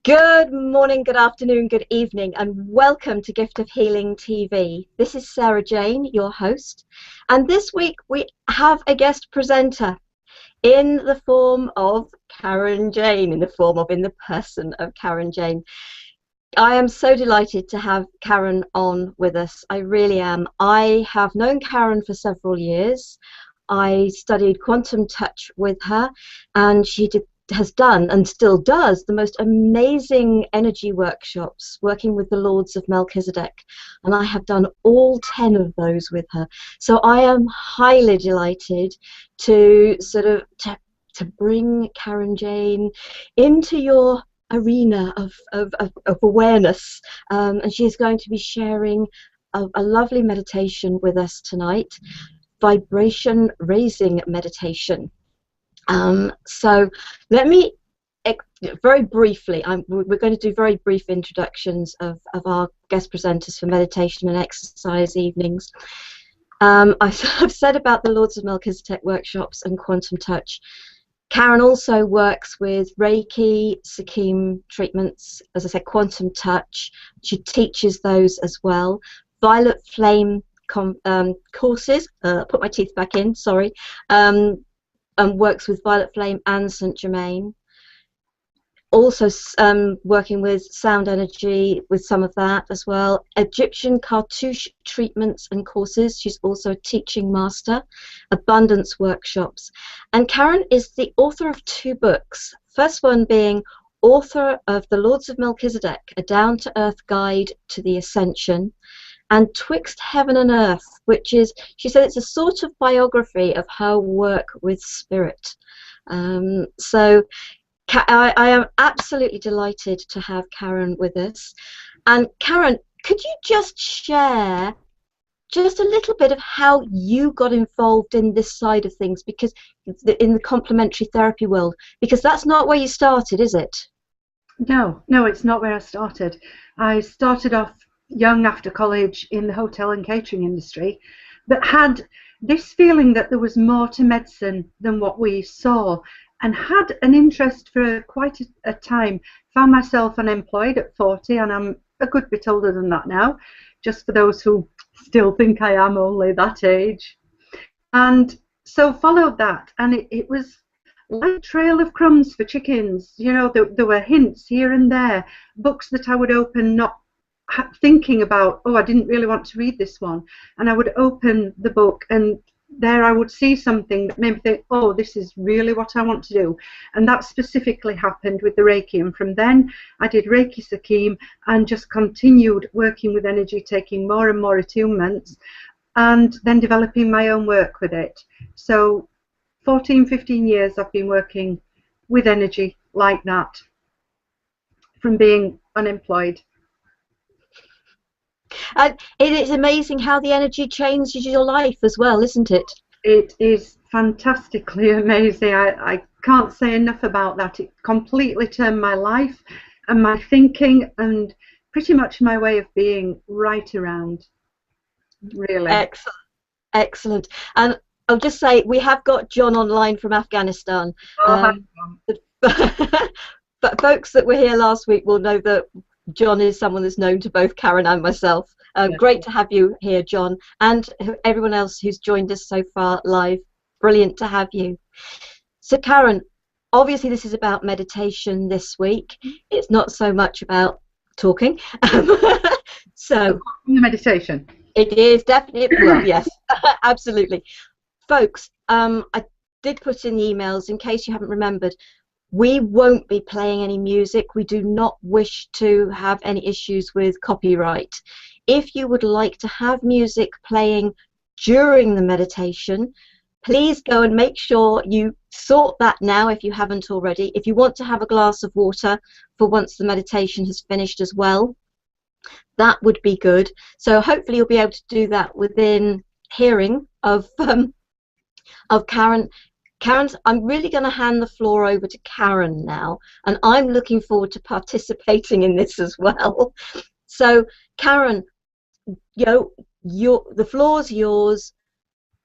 Good morning, good afternoon, good evening, and welcome to Gift of Healing TV. This is Sarah Jane, your host, and this week we have a guest presenter in the form of Karen Jane, in the person of Karen Jane. I am so delighted to have Karen on with us. I really am. I have known Karen for several years. I studied quantum touch with her, and has done and still does the most amazing energy workshops working with the Lords of Melchizedek, and I have done all 10 of those with her. So I am highly delighted to to bring Karen Jane into your arena of awareness, and she is going to be sharing a lovely meditation with us tonight, vibration raising meditation. So let me very briefly, we're going to do very brief introductions of our guest presenters for meditation and exercise evenings. I've said about the Lords of Melchizedek workshops and quantum touch. Karen also works with Reiki, Sikkim treatments, as I said, quantum touch. She teaches those as well. Violet flame courses, put my teeth back in, sorry. Works with Violet Flame and Saint Germain. Also working with sound energy with some of that as well. Egyptian cartouche treatments and courses. She's also a teaching master. Abundance workshops. And Karen is the author of 2 books. First one being author of The Lords of Melchizedek, a down-to-earth guide to the ascension, and Twixt Heaven and Earth, which is, she said, it's a sort of biography of her work with spirit. So I am absolutely delighted to have Karen with us. And Karen, could you just share just a little bit of how you got involved in this side of things, because in the complementary therapy world, because that's not where you started, is it? No, it's not where I started. I started off young after college in the hotel and catering industry, but had this feeling that there was more to medicine than what we saw, and had an interest for quite a time. Found myself unemployed at 40, and I'm a good bit older than that now, just for those who still think I am only that age. And so followed that, and it was like a trail of crumbs for chickens. You know, there were hints here and there, books that I would open not thinking about, oh, I didn't really want to read this one, and I would open the book and there I would see something that made me think, oh, this is really what I want to do. And that specifically happened with the Reiki, and from then I did Reiki Sikkim and just continued working with energy, taking more and more attunements, and then developing my own work with it. So 14-15 years I've been working with energy like that, from being unemployed. And it is amazing how the energy changes your life as well, isn't it? It is fantastically amazing. I can't say enough about that. It completely turned my life and my thinking and pretty much my way of being right around, really. Excellent. Excellent. And I'll just say, we have got John online from Afghanistan. Oh, But folks that were here last week will know that John is someone that's known to both Karen and myself. Great to have you here, John, and everyone else who's joined us so far live. Brilliant to have you. So Karen, obviously this is about meditation this week. It's not so much about talking. So meditation. It is definitely, well, yes, absolutely. Folks, I did put in the emails, in case you haven't remembered, we won't be playing any music. We do not wish to have any issues with copyright. If you would like to have music playing during the meditation, please go and make sure you sort that now if you haven't already. If you want to have a glass of water for once the meditation has finished as well, that would be good. So hopefully you'll be able to do that within hearing of Karen. I'm really going to hand the floor over to Karen now, and I'm looking forward to participating in this as well. So Karen, the floor's yours.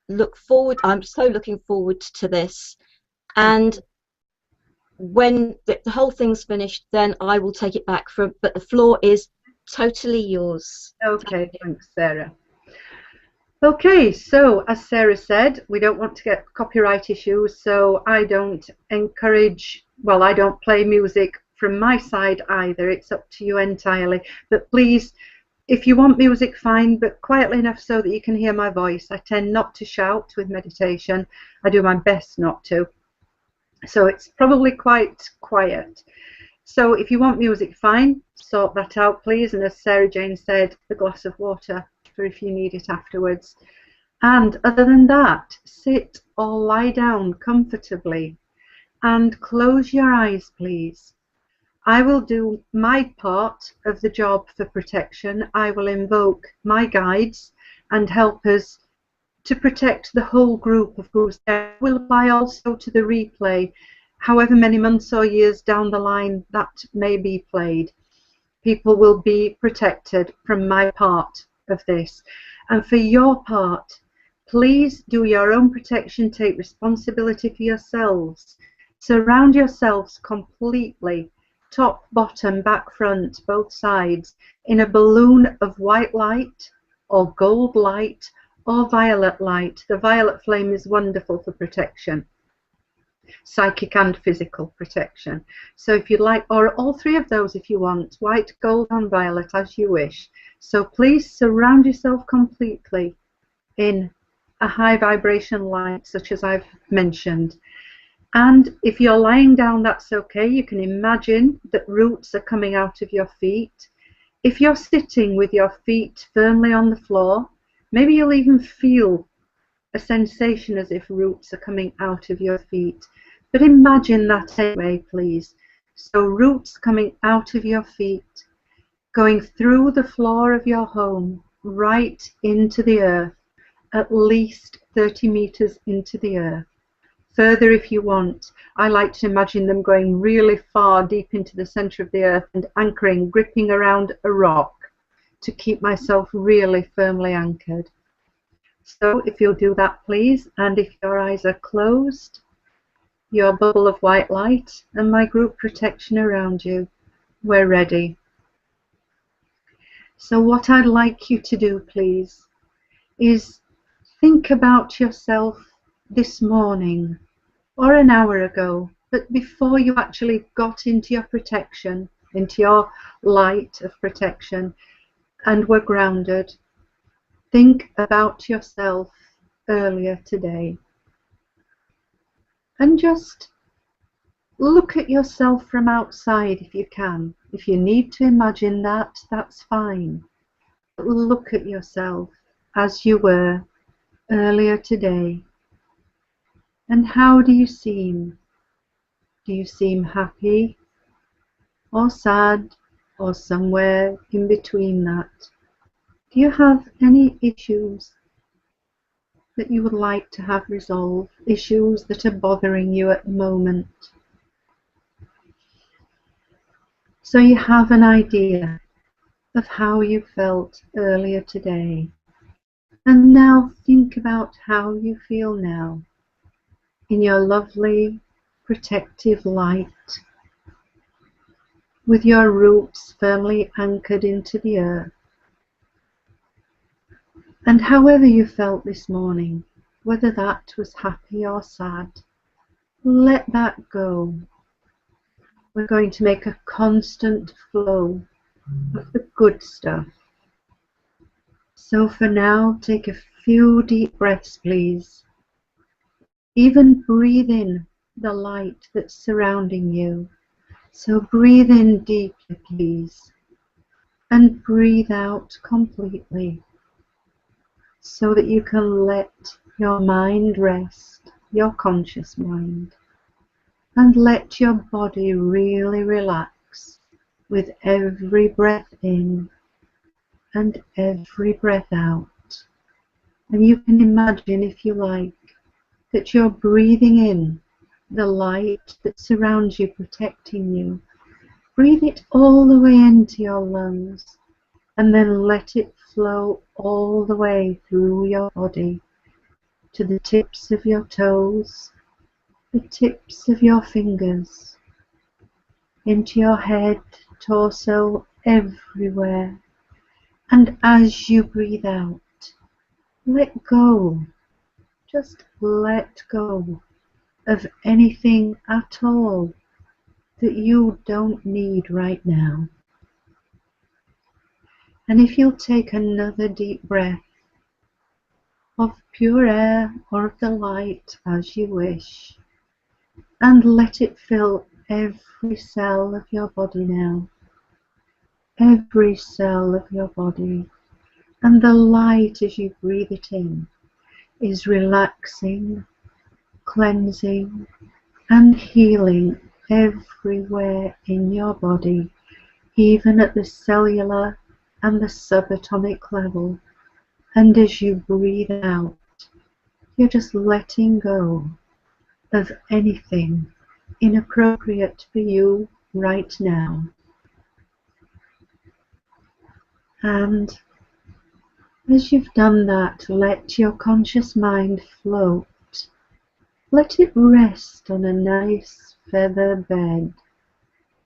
I'm so looking forward to this. And when the whole thing's finished, then I will take it back from, but the floor is totally yours. Okay, thanks, Sarah. Okay, so as Sarah said, we don't want to get copyright issues, so I don't encourage, well, I don't play music from my side either. It's up to you entirely. But please, if you want music, fine, but quietly enough so that you can hear my voice. I tend not to shout with meditation. I do my best not to. So it's probably quite quiet. So if you want music, fine, sort that out, please. And as Sarah Jane said, a glass of water for if you need it afterwards. And other than that, sit or lie down comfortably and close your eyes, please. I will do my part of the job for protection. I will invoke my guides and helpers to protect the whole group of whose death will apply also to the replay, however many months or years down the line that may be played. People will be protected from my part of this. And for your part, please do your own protection, take responsibility for yourselves. Surround yourselves completely, top, bottom, back, front, both sides, in a balloon of white light or gold light or violet light. The violet flame is wonderful for protection, psychic and physical protection. So if you'd like, or all three of those if you want, white, gold and violet, as you wish. So please surround yourself completely in a high vibration light such as I've mentioned. And if you're lying down, that's okay. You can imagine that roots are coming out of your feet. If you're sitting with your feet firmly on the floor, maybe you'll even feel a sensation as if roots are coming out of your feet. But imagine that anyway, please. So roots coming out of your feet, going through the floor of your home, right into the earth, at least 30 meters into the earth. Further if you want. I like to imagine them going really far deep into the center of the earth and anchoring, gripping around a rock to keep myself really firmly anchored. So if you'll do that, please, and if your eyes are closed, your bubble of white light and my group protection around you, we're ready. So what I'd like you to do, please, is think about yourself this morning or an hour ago, but before you actually got into your protection, into your light of protection, and were grounded. Think about yourself earlier today. And just look at yourself from outside if you can. If you need to imagine that, that's fine. But look at yourself as you were earlier today. And how do you seem? Do you seem happy or sad or somewhere in between that? Do you have any issues that you would like to have resolved? Issues that are bothering you at the moment? So you have an idea of how you felt earlier today. And now think about how you feel now in your lovely protective light, with your roots firmly anchored into the earth. And however you felt this morning, whether that was happy or sad, let that go. We're going to make a constant flow of the good stuff. So for now, take a few deep breaths, please. Even breathe in the light that's surrounding you. So breathe in deeply, please, and breathe out completely so that you can let your mind rest, your conscious mind, and let your body really relax with every breath in and every breath out. And you can imagine, if you like, that you're breathing in the light that surrounds you, protecting you. Breathe it all the way into your lungs and then let it flow all the way through your body to the tips of your toes, the tips of your fingers, into your head, torso, everywhere. And as you breathe out, let go, just let go of anything at all that you don't need right now. And if you'll take another deep breath of pure air or of the light as you wish, and let it fill every cell of your body now, every cell of your body, and the light as you breathe it in is relaxing, cleansing, and healing everywhere in your body, even at the cellular and the subatomic level. And as you breathe out, you're just letting go of anything inappropriate for you right now. And as you've done that, let your conscious mind float. Let it rest on a nice feather bed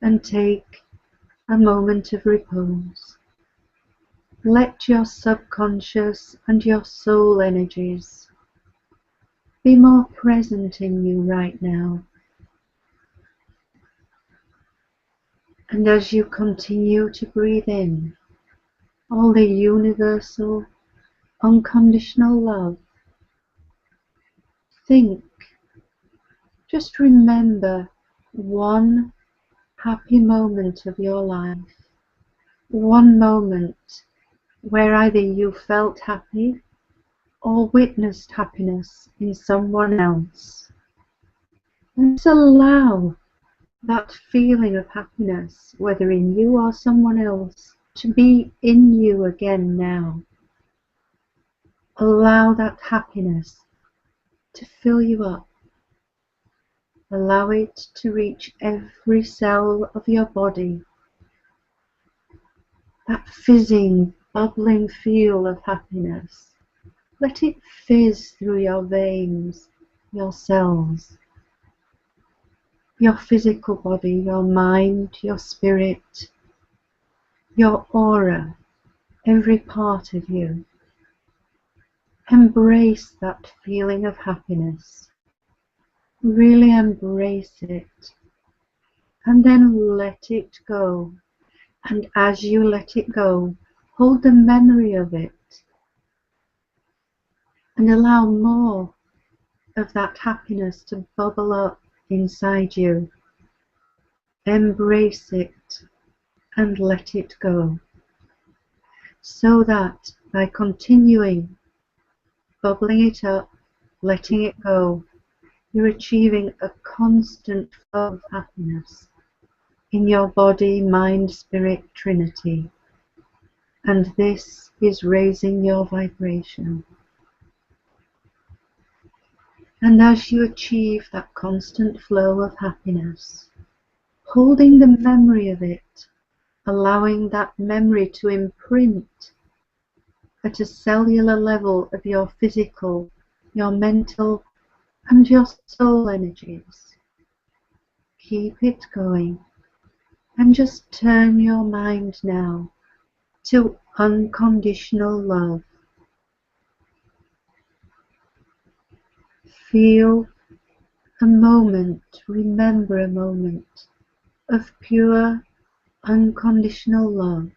and take a moment of repose. Let your subconscious and your soul energies be more present in you right now. And as you continue to breathe in all the universal, unconditional love, think, just remember one happy moment of your life, one moment where either you felt happy or witnessed happiness in someone else. And just allow that feeling of happiness, whether in you or someone else, to be in you again now. Allow that happiness to fill you up. Allow it to reach every cell of your body. That fizzing, bubbling feel of happiness. Let it fizz through your veins, your cells, your physical body, your mind, your spirit, your aura, every part of you. Embrace that feeling of happiness. Really embrace it. And then let it go. And as you let it go, hold the memory of it. And allow more of that happiness to bubble up inside you. Embrace it and let it go. So that by continuing bubbling it up, letting it go, you're achieving a constant flow of happiness in your body, mind, spirit, trinity. And this is raising your vibration. And as you achieve that constant flow of happiness, holding the memory of it, allowing that memory to imprint at a cellular level of your physical, your mental, and your soul energies. Keep it going and just turn your mind now to unconditional love. Feel a moment, remember a moment of pure, unconditional love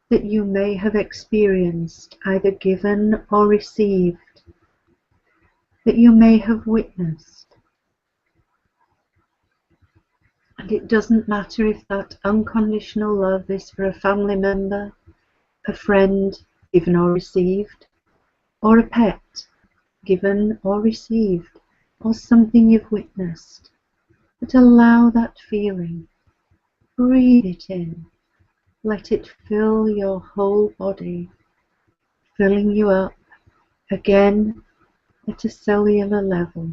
that you may have experienced, either given or received, that you may have witnessed. And it doesn't matter if that unconditional love is for a family member, a friend, given or received, or a pet, given or received, or something you've witnessed. But allow that feeling. Breathe it in. Let it fill your whole body, filling you up again at a cellular level.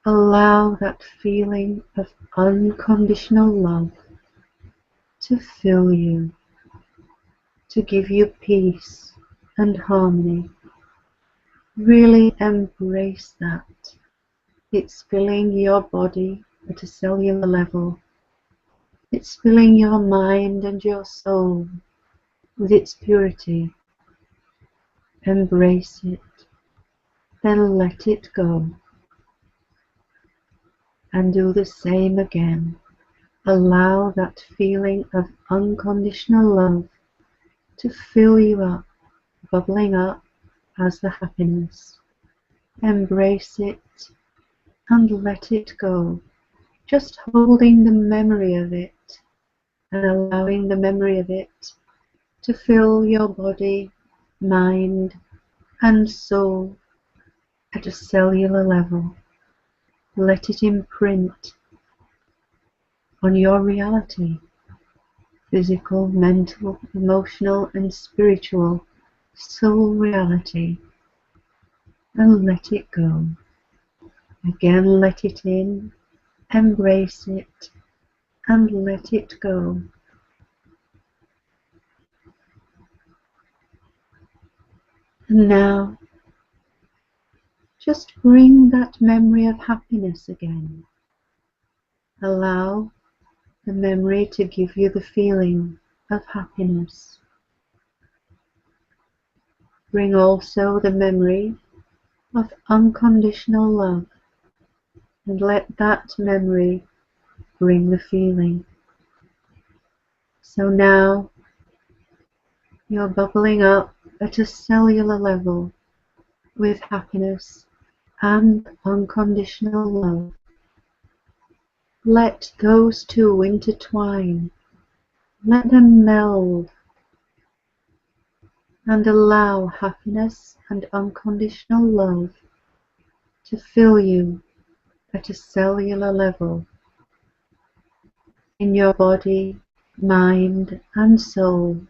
Allow that feeling of unconditional love to fill you, to give you peace and harmony. Really embrace that. It's filling your body, at a cellular level. It's filling your mind and your soul with its purity. Embrace it, then let it go. And do the same again. Allow that feeling of unconditional love to fill you up, bubbling up as the happiness. Embrace it and let it go, just holding the memory of it and allowing the memory of it to fill your body, mind, and soul at a cellular level. Let it imprint on your reality, physical, mental, emotional, and spiritual soul reality, and let it go. Again, let it in, embrace it, and let it go. And now, just bring that memory of happiness again. Allow the memory to give you the feeling of happiness. Bring also the memory of unconditional love, and let that memory bring the feeling. So now you're bubbling up at a cellular level with happiness and unconditional love. Let those two intertwine. Let them meld and allow happiness and unconditional love to fill you at a cellular level in your body, mind, and soul.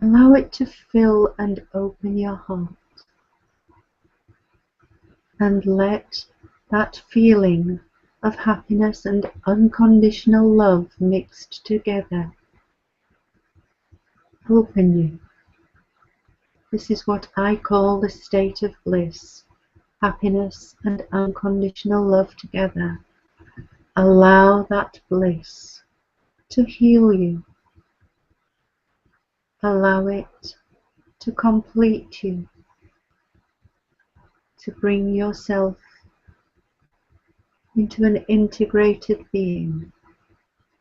Allow it to fill and open your heart. And let that feeling of happiness and unconditional love mixed together open you. This is what I call the state of bliss. Happiness and unconditional love together. Allow that bliss to heal you. Allow it to complete you, to bring yourself into an integrated being,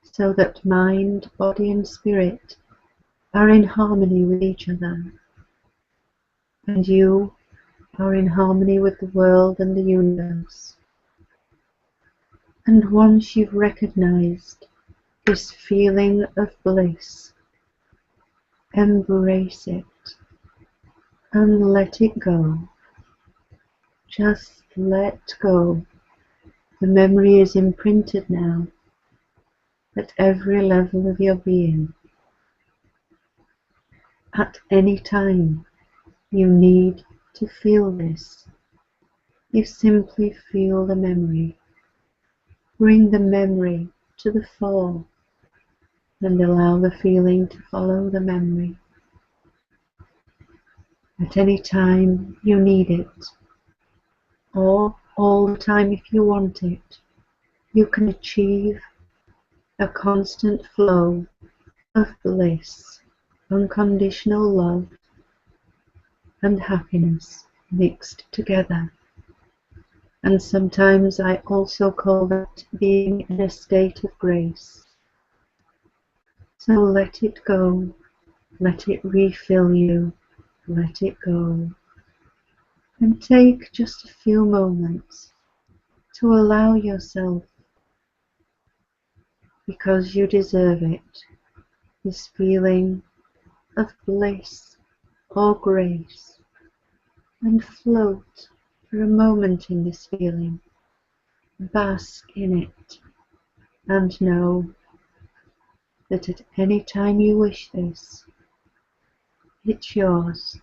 so that mind, body, and spirit are in harmony with each other, and you are in harmony with the world and the universe. And once you've recognized this feeling of bliss, embrace it and let it go. Just let go. The memory is imprinted now at every level of your being. At any time you need to feel this, you simply feel the memory. Bring the memory to the fore and allow the feeling to follow the memory. At any time you need it, or all the time if you want it, you can achieve a constant flow of bliss, unconditional love, and happiness mixed together. And sometimes I also call that being in a state of grace. So let it go, let it refill you, let it go. And take just a few moments to allow yourself, because you deserve it, this feeling of bliss or grace, and float for a moment in this feeling. Bask in it, and know that at any time you wish this, it's yours.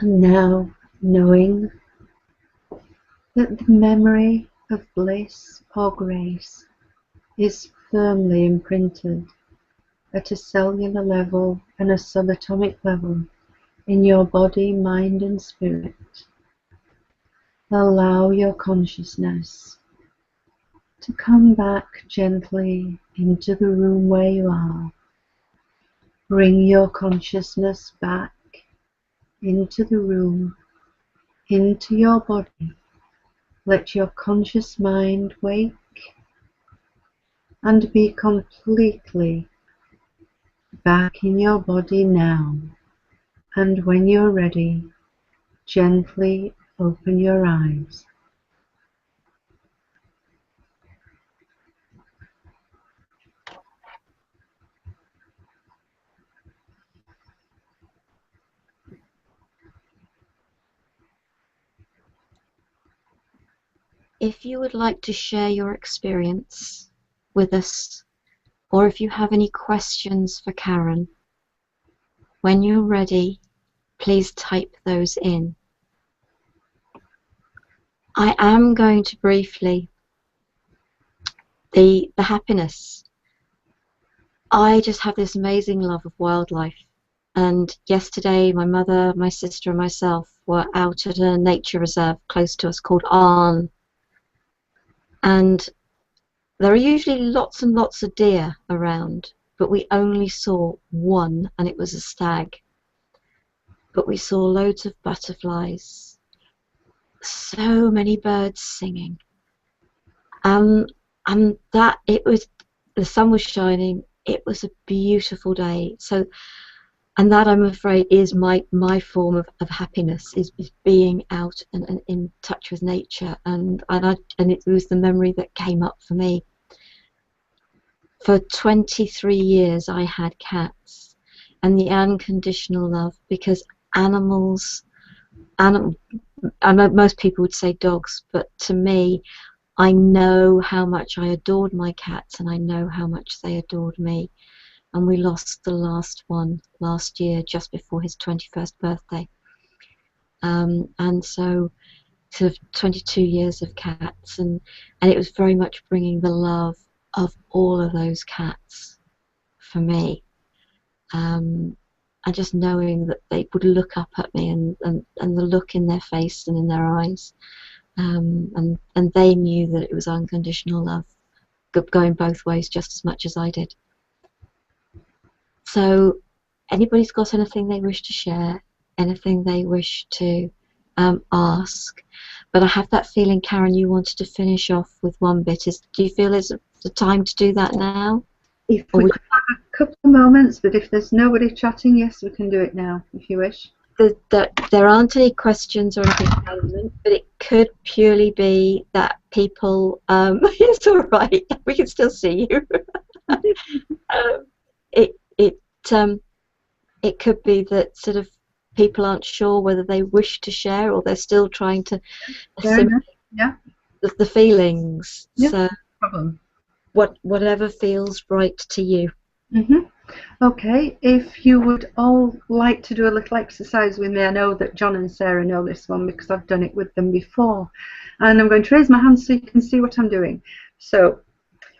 And now, knowing that the memory of bliss or grace is firmly imprinted at a cellular level and a subatomic level in your body, mind, and spirit, allow your consciousness to come back gently into the room where you are. Bring your consciousness back into the room, into your body. Let your conscious mind wake and be completely back in your body now. And when you're ready, gently open your eyes. If you would like to share your experience with us, or if you have any questions for Karen, when you're ready, please type those in. I am going to briefly, the happiness. I just have this amazing love of wildlife. And yesterday, my mother, my sister, and myself were out at a nature reserve close to us called Arn. And there are usually lots and lots of deer around, but we only saw one, and it was a stag. But we saw loads of butterflies, so many birds singing. And that it was, the sun was shining. It was a beautiful day. So, and that, I'm afraid, is my form of happiness, is being out and in touch with nature. And it was the memory that came up for me. For 23 years I had cats, and the unconditional love, because animals, I know most people would say dogs, but to me, I know how much I adored my cats, and I know how much they adored me. And we lost the last one last year, just before his 21st birthday. And so, sort of 22 years of cats, and it was very much bringing the love of all of those cats for me. And just knowing that they would look up at me, and the look in their face and in their eyes. And they knew that it was unconditional love, going both ways just as much as I did. So, anybody's got anything they wish to share, anything they wish to ask? But I have that feeling, Karen, you wanted to finish off with one bit. Do you feel it's the time to do that now? If we could have a couple of moments, but if there's nobody chatting, yes, we can do it now, if you wish. There aren't any questions or anything at the moment, but it could purely be that people, it's all right, we can still see you. It could be that sort of people aren't sure whether they wish to share, or they're still trying to assimilate the feelings. Yeah, so no problem. Whatever feels right to you. Okay, if you would all like to do a little exercise with me, I know that John and Sarah know this one because I've done it with them before, and I'm going to raise my hand so you can see what I'm doing. So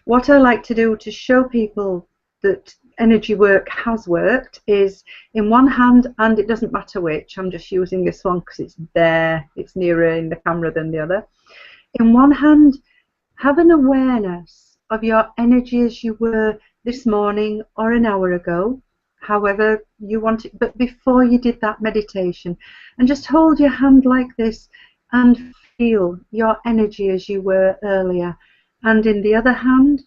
what I like to do to show people that energy work has worked is, in one hand, and it doesn't matter which, I'm just using this one because it's there, it's nearer in the camera than the other. In one hand, have an awareness of your energy as you were this morning or an hour ago, however you want it, but before you did that meditation, and just hold your hand like this and feel your energy as you were earlier. And in the other hand,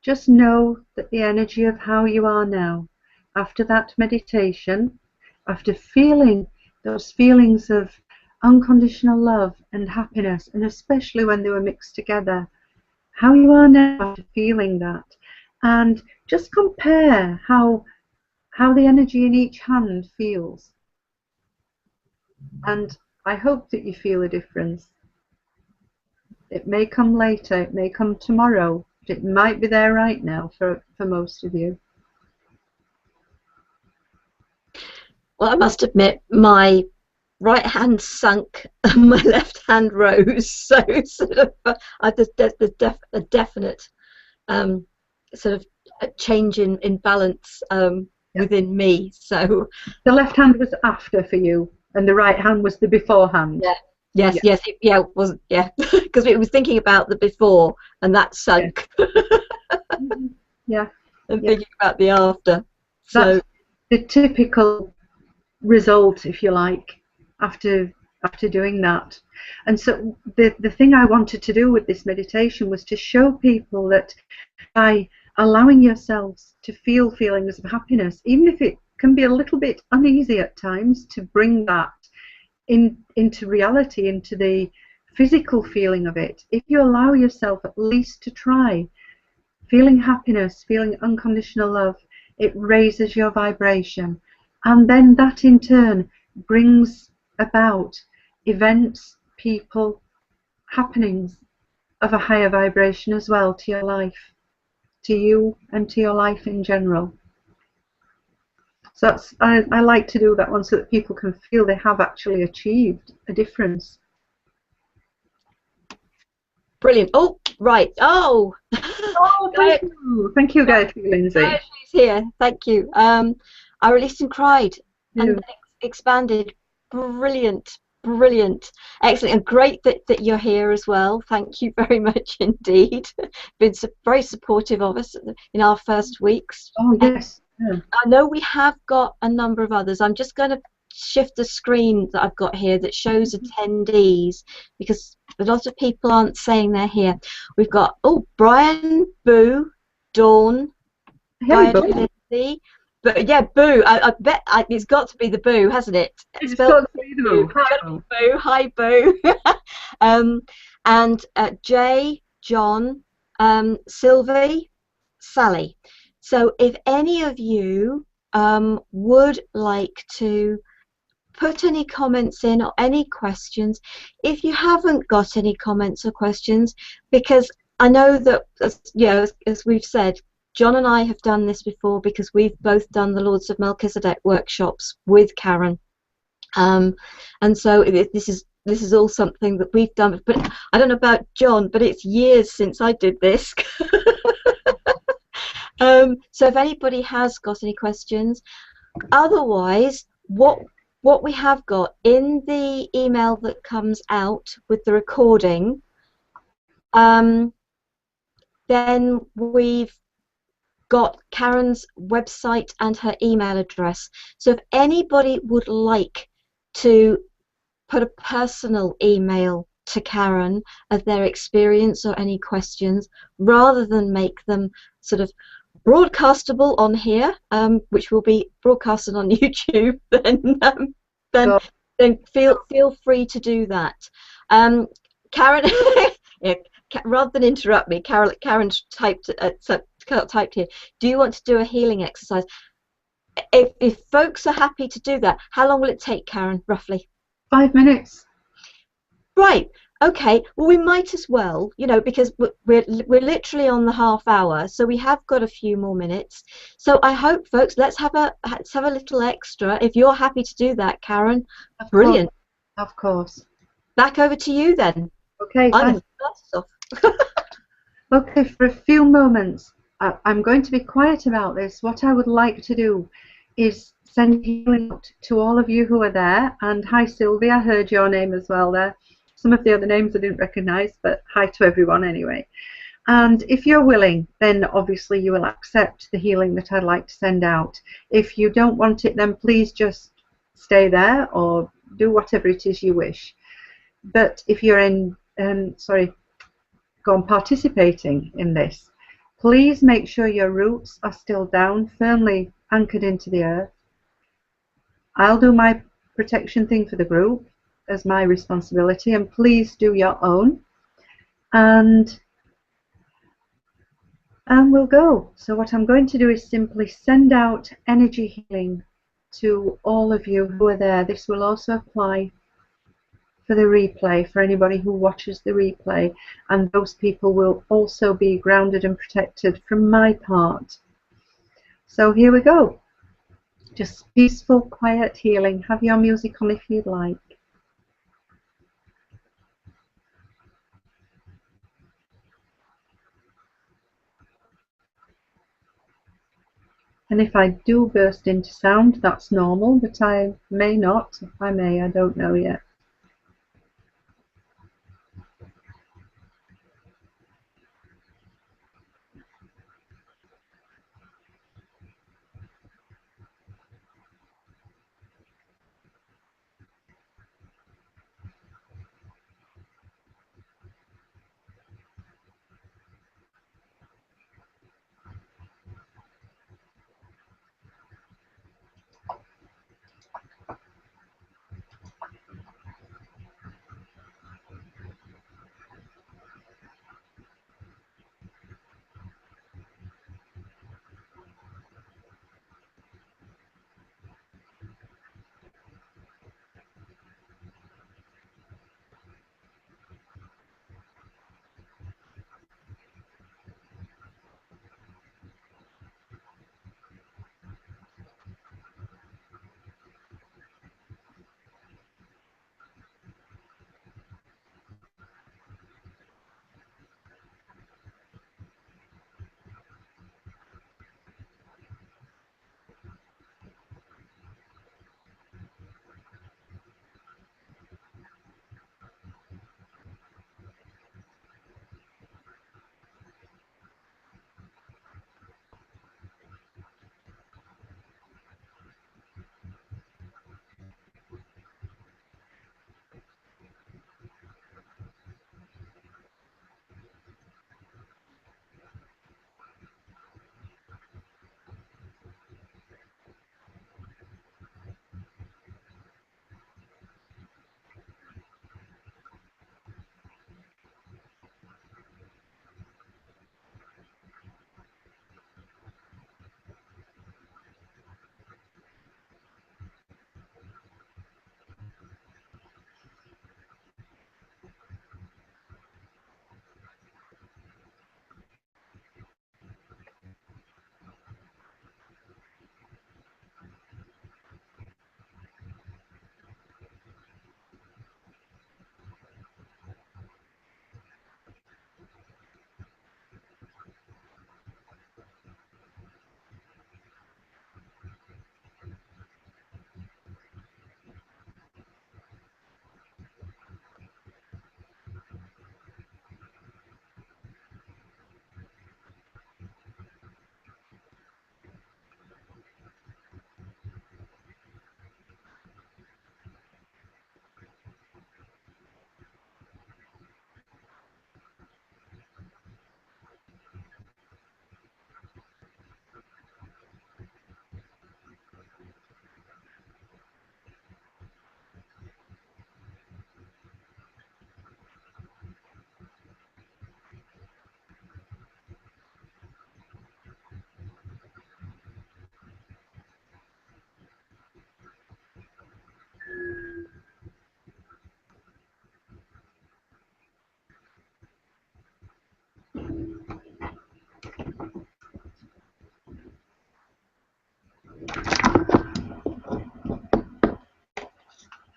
just know that the energy of how you are now, after that meditation, after feeling those feelings of unconditional love and happiness, and especially when they were mixed together, how you are now after feeling that, and just compare how the energy in each hand feels. And I hope that you feel a difference. It may come later, it may come tomorrow, but it might be there right now for most of you. Well, I must admit, my right hand sunk and my left hand rose. So sort of, there's a definite um, sort of a change in balance Yeah. within me. So The left hand was after for you, and the right hand was the beforehand. yeah, yes, Yeah. yes, yeah, it was yeah, because it was thinking about the before and that Yeah. sunk, Mhm. Yeah. and Yeah. thinking about the after. So That's the typical result, if you like, after doing that. And so the thing I wanted to do with this meditation was to show people that by allowing yourselves to feel feelings of happiness, even if it can be a little bit uneasy at times, to bring that into reality, into the physical feeling of it. If you allow yourself at least to try feeling happiness, feeling unconditional love, it raises your vibration. And then that in turn brings about events, people, happenings of a higher vibration as well to your life, to you and to your life in general. So I like to do that one so that people can feel they have actually achieved a difference. brilliant. Oh, right. Oh, Oh, thank Gaia, you. Thank you, Gayatri Lindsay. Gayatri's here. Thank you. I released and cried, and You. then expanded. Brilliant, brilliant, excellent, and great that you're here as well. Thank you very much indeed. Been very supportive of us in our first weeks. Oh, yes. Yeah. I know we have got a number of others. I'm just going to shift the screen that I've got here that shows attendees because a lot of people aren't saying they're here. We've got, oh, Brian, Boo, Dawn, Hey, Gayatri Bo. Lindsay. But yeah, Boo, I bet it's got to be the Boo, hasn't it? It's Spelled got to be the Boo. move. Hi, Got to Bo. be Boo. Hi, Boo. um, and Jay, John, Sylvie, Sally. So if any of you would like to put any comments in or any questions, if you haven't got any comments or questions, because I know that, as we've said, John and I have done this before because we've both done the Lords of Melchizedek workshops with Karen, and so this is all something that we've done. But I don't know about John, but it's years since I did this. So if anybody has got any questions, otherwise, what we have got in the email that comes out with the recording, then we've got Karen's website and her email address. So if anybody would like to put a personal email to Karen of their experience or any questions, rather than make them sort of broadcastable on here, which will be broadcasted on YouTube, then So, then feel free to do that. Karen, yeah, rather than interrupt me, Karen typed here. Do you want to do a healing exercise? If folks are happy to do that, how long will it take, Karen, roughly? 5 minutes. Right. Okay. Well, we might as well, because we're literally on the half hour, so we have got a few more minutes. So I hope, folks, let's have a little extra. If you're happy to do that, Karen, Of course. brilliant. Of course. Back over to you then. Okay, I'm thanks. off. Okay, for a few moments, I'm going to be quiet about this. What I would like to do is send healing out to all of you who are there. And hi, Sylvia, I heard your name as well there. Some of the other names I didn't recognize, but hi to everyone anyway. And if you're willing, then obviously you will accept the healing that I'd like to send out. If you don't want it, then please just stay there or do whatever it is you wish. But if you're participating in this, please make sure your roots are still down, firmly anchored into the earth. I'll do my protection thing for the group as my responsibility, and please do your own. And we'll go. So what I'm going to do is simply send out energy healing to all of you who are there. This will also apply for the replay, for anybody who watches the replay, and those people will also be grounded and protected from my part. So here we go. Just peaceful, quiet healing. Have your music on if you'd like. And if I do burst into sound, that's normal, but I may not. I may, I don't know yet.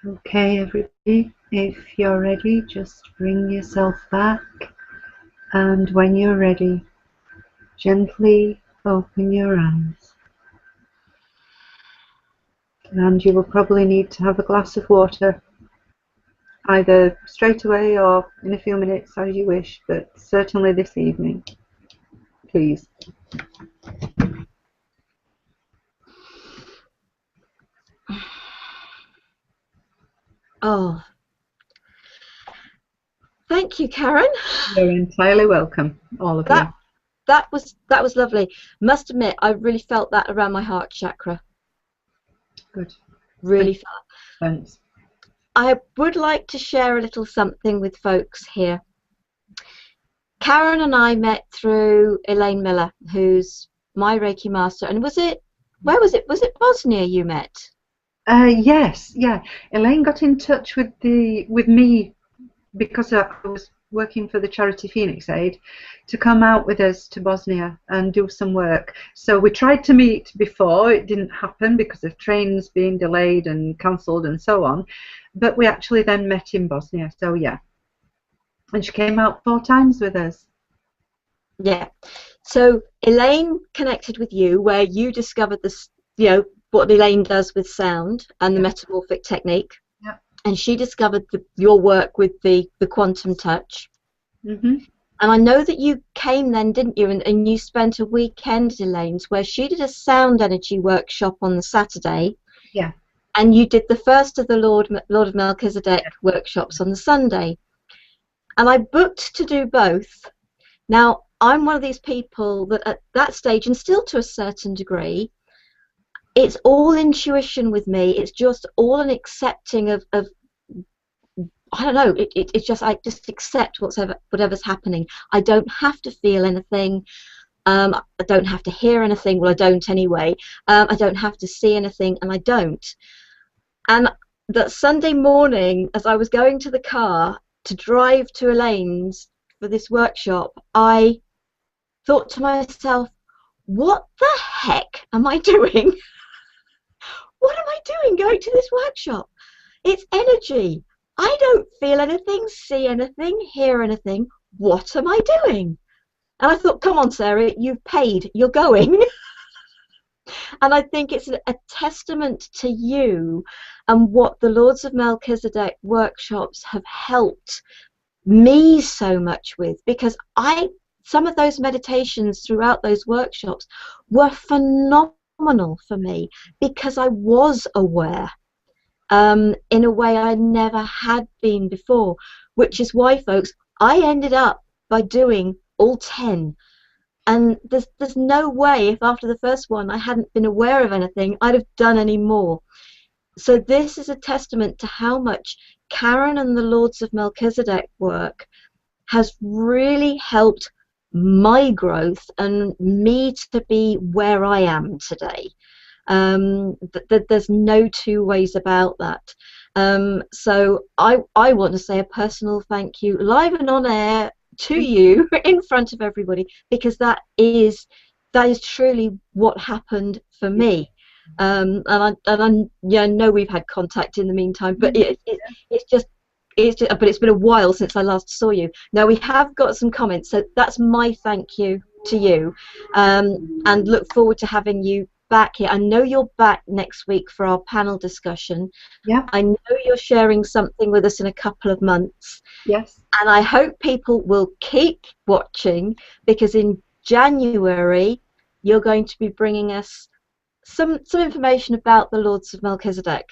Okay, everybody, if you're ready, just bring yourself back, and when you're ready, gently open your eyes. And you will probably need to have a glass of water, either straight away or in a few minutes as you wish, but certainly this evening, please. Oh, thank you, Karen. You're entirely welcome, all of you. That was lovely. Must admit, I really felt that around my heart chakra. Good. Really felt. Thanks. I would like to share a little something with folks here. Karen and I met through Elaine Miller, who's my Reiki master. And where was it? Was it Bosnia you met? Yes, yeah. Elaine got in touch with me because I was working for the charity Phoenix Aid to come out with us to Bosnia and do some work. So we tried to meet before. It didn't happen because of trains being delayed and cancelled and so on. But we actually then met in Bosnia. So yeah. And she came out 4 times with us. Yeah. So Elaine connected with you where you discovered this, what Elaine does with sound and the Yeah. metamorphic technique. Yeah. And she discovered your work with the quantum touch. Mhm. And I know that you came then, didn't you? And you spent a weekend at Elaine's where she did a sound energy workshop on the Saturday. Yeah. And you did the first of the Lord of Melchizedek workshops on the Sunday. And I booked to do both. Now, I'm one of these people that at that stage, and still to a certain degree, it's all intuition with me. It's just all an accepting of I don't know. It's just I just accept whatever's happening. I don't have to feel anything. I don't have to hear anything. Well, I don't anyway. I don't have to see anything, and I don't. And that Sunday morning, as I was going to the car to drive to Elaine's for this workshop, I thought to myself, what the heck am I doing? What am I doing going to this workshop? It's energy. I don't feel anything, see anything, hear anything. What am I doing? And I thought, come on, Sarah, you've paid, you're going. And I think it's a testament to you and what the Lords of Melchizedek workshops have helped me so much with, because some of those meditations throughout those workshops were phenomenal for me because I was aware in a way I never had been before, which is why, folks, I ended up by doing all 10. And there's no way, if after the first one I hadn't been aware of anything, I'd have done any more. So this is a testament to how much Karen and the Lords of Melchizedek work has really helped my growth and me to be where I am today. There's no two ways about that. So I want to say a personal thank you, live and on air, to you in front of everybody, because that is truly what happened for me. And I know we've had contact in the meantime, but it's just but it's been a while since I last saw you. Now we have got some comments, so that's my thank you to you, and look forward to having you back here. I know you're back next week for our panel discussion. Yeah. I know you're sharing something with us in a couple of months. Yes. And I hope people will keep watching, because in January you're going to be bringing us some information about the Lords of Melchizedek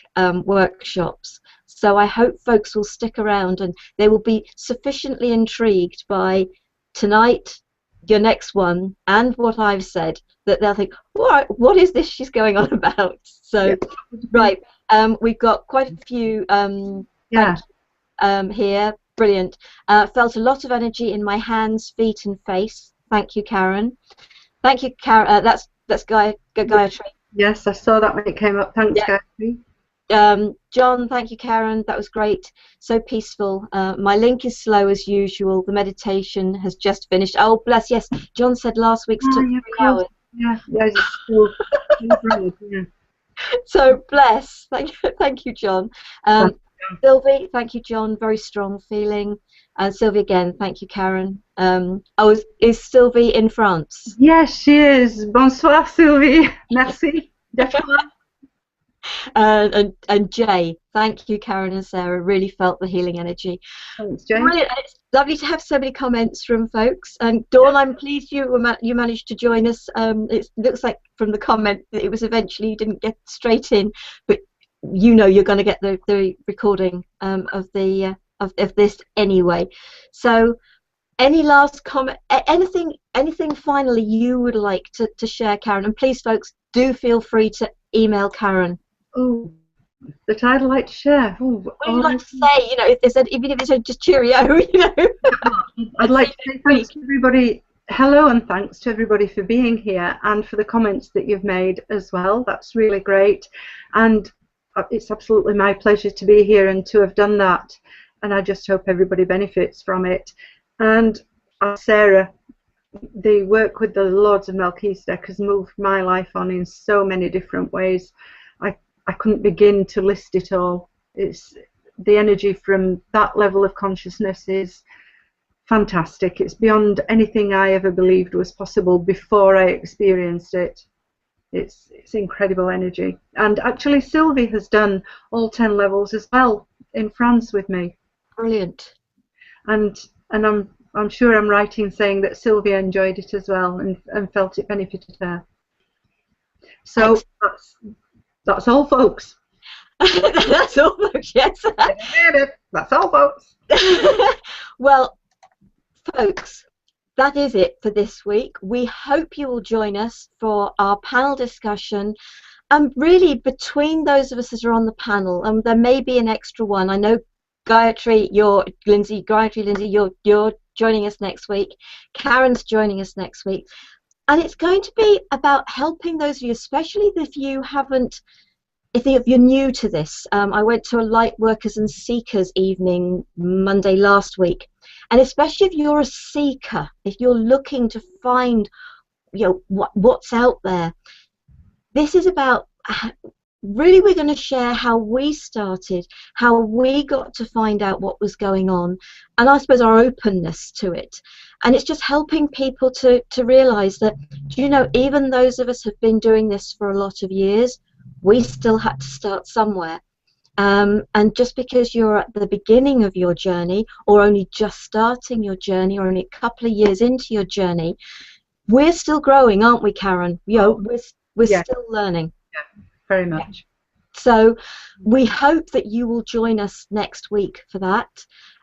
workshops. So I hope folks will stick around and they will be sufficiently intrigued by tonight, your next one, and what I've said, that they'll think, what is this she's going on about? So, right, we've got quite a few here. Brilliant. Felt a lot of energy in my hands, feet, and face. Thank you, Karen. Thank you, Karen. That's Gayatri. Yes, I saw that when it came up. Thanks, Gayatri. John, thank you, Karen. That was great. So peaceful. My link is slow as usual. The meditation has just finished. Oh, bless. Yes, John said last week's took 3 hours. Yeah, it's still yeah. So bless. Thank you, John. Sylvie, thank you, John. Very strong feeling. And Sylvie again, thank you, Karen. Is Sylvie in France? Yes, she is. Bonsoir, Sylvie. Merci. And Jay, thank you, Karen and Sarah. Really felt the healing energy. Thanks, Jay. Brilliant. It's lovely to have so many comments from folks. And Dawn, I'm pleased you managed to join us. It looks like from the comment that it was eventually you didn't get straight in, but you're going to get the recording of this anyway. So any last comment, anything finally you would like to share, Karen? And please, folks, do feel free to email Karen. Oh, that I'd like to share. Oh, I'd like to say, if they said, even if they said just cheerio, I'd like to say thanks to everybody. Hello and thanks to everybody for being here and for the comments that you've made as well. That's really great. And it's absolutely my pleasure to be here and to have done that. And I just hope everybody benefits from it. And Sarah, the work with the Lords of Melchizedek has moved my life on in so many different ways. I couldn't begin to list it all. It's the energy from that level of consciousness is fantastic. It's beyond anything I ever believed was possible before I experienced it. It's incredible energy. And actually Sylvie has done all 10 levels as well in France with me. Brilliant. And I'm sure I'm right in saying that Sylvia enjoyed it as well and felt it benefited her. So that's all, folks. That's all, folks. Yes. That's all, folks. Well, folks, that is it for this week. We hope you will join us for our panel discussion. And really, between those of us that are on the panel, and there may be an extra one. I know Gayatri, Lindsay, you're joining us next week. Karen's joining us next week. And it's going to be about helping those of you, especially if you're new to this. I went to a light workers and seekers evening Monday last week, and especially if you're a seeker, if you're looking to find, what's out there, this is about. Really, we're going to share how we started, how we got to find out what was going on, and I suppose our openness to it. And it's just helping people to realise that, even those of us have been doing this for a lot of years, we still had to start somewhere. And just because you're at the beginning of your journey, or only just starting your journey, or only a couple of years into your journey, we're still growing, aren't we, Karen? We're still learning. Yeah, very much. So we hope that you will join us next week for that.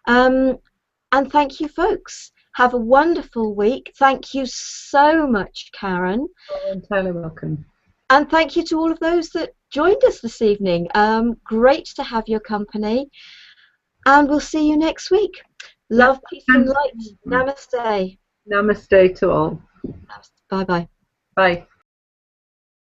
And thank you, folks. Have a wonderful week. Thank you so much, Karen. You're entirely welcome. And thank you to all of those that joined us this evening. Great to have your company. And we'll see you next week. Love, peace, and light. Namaste. Namaste to all. Bye-bye. Bye.